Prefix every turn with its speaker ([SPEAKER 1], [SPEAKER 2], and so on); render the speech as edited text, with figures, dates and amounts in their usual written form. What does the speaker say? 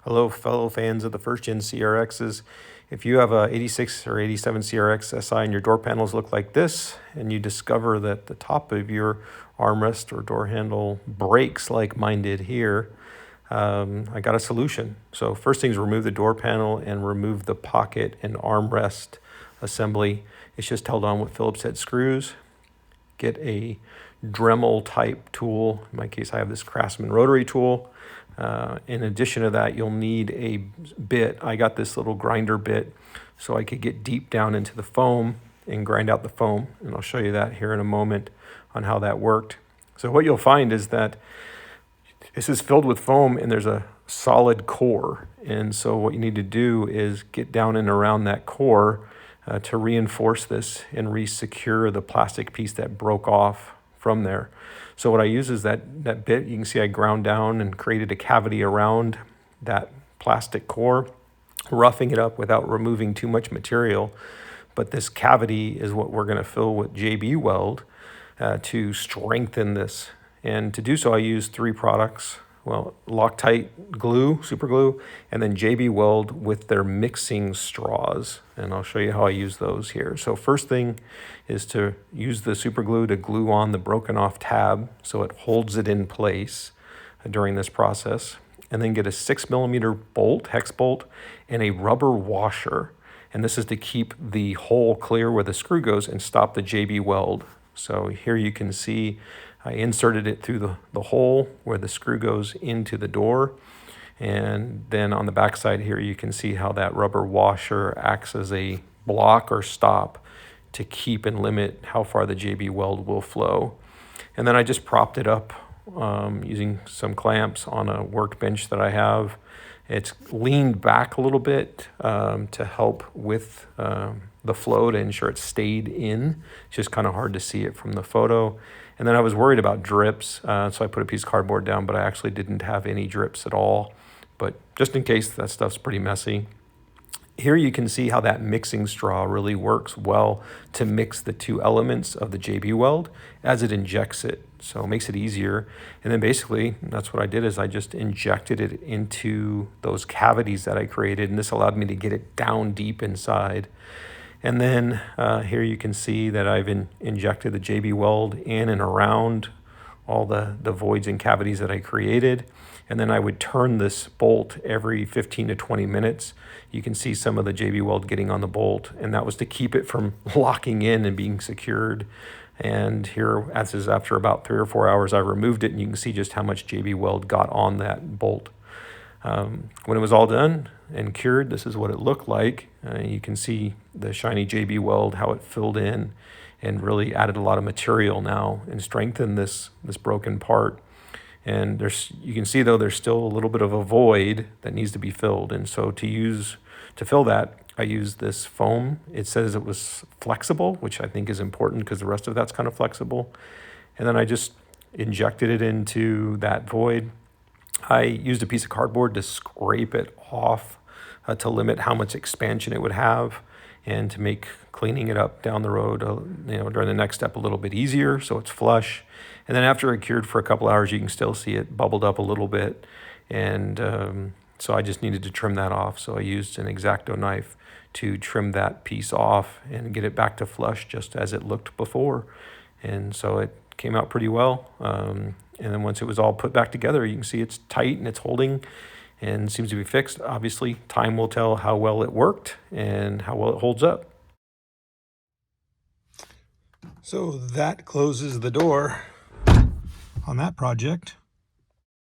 [SPEAKER 1] Hello, fellow fans of the first-gen CRXs. If you have a 86 or 87 CRX SI and your door panels look like this, and you discover that the top of your armrest or door handle breaks like mine did here, I got a solution. So first thing is remove the door panel and remove the pocket and armrest assembly. It's just held on with Phillips head screws. Get a Dremel type tool. In my case, I have this Craftsman rotary tool. In addition to that, you'll need a bit. I got this little grinder bit so I could get deep down into the foam and grind out the foam. And I'll show you that here in a moment on how that worked. So what you'll find is that this is filled with foam and there's a solid core. And so what you need to do is get down and around that core to reinforce this and re-secure the plastic piece that broke off from there. So what I use is that bit. You can see I ground down and created a cavity around that plastic core, roughing it up without removing too much material. But this cavity is what we're going to fill with JB Weld to strengthen this. And to do so, I use three products. Well, Loctite glue, super glue, and then JB Weld with their mixing straws. And I'll show you how I use those here. So first thing is to use the super glue to glue on the broken off tab so it holds it in place during this process. And then get a 6mm bolt, hex bolt, and a rubber washer. And this is to keep the hole clear where the screw goes and stop the JB Weld. So here you can see I inserted it through the hole where the screw goes into the door. And then on the back side here, you can see how that rubber washer acts as a block or stop to keep and limit how far the JB Weld will flow. And then I just propped it up using some clamps on a workbench that I have. It's leaned back a little bit to help with the flow to ensure it stayed in. It's just kind of hard to see it from the photo. And then I was worried about drips, so I put a piece of cardboard down, but I actually didn't have any drips at all. But just in case, that stuff's pretty messy. Here you can see how that mixing straw really works well to mix the two elements of the JB Weld as it injects it. So it makes it easier. And then basically, that's what I did, is I just injected it into those cavities that I created, and this allowed me to get it down deep inside. And then here you can see that I've injected the JB Weld in and around all the voids and cavities that I created. And then I would turn this bolt every 15 to 20 minutes. You can see some of the JB Weld getting on the bolt, and that was to keep it from locking in and being secured. And here, as is after about 3 or 4 hours, I removed it, and you can see just how much JB Weld got on that bolt. When it was all done and cured, this is what it looked like. You can see the shiny JB Weld, how it filled in and really added a lot of material now and strengthened this broken part. And you can see, though, there's still a little bit of a void that needs to be filled. And so to fill that, I used this foam. It says it was flexible, which I think is important because the rest of that's kind of flexible. And then I just injected it into that void. I used a piece of cardboard to scrape it off to limit how much expansion it would have and to make cleaning it up down the road, during the next step a little bit easier, so it's flush. And then after it cured for a couple hours, you can still see it bubbled up a little bit. And so I just needed to trim that off. So I used an X-Acto knife to trim that piece off and get it back to flush just as it looked before. And so it came out pretty well. And then once it was all put back together, you can see it's tight and it's holding and seems to be fixed. Obviously, time will tell how well it worked and how well it holds up. So that closes the door on that project.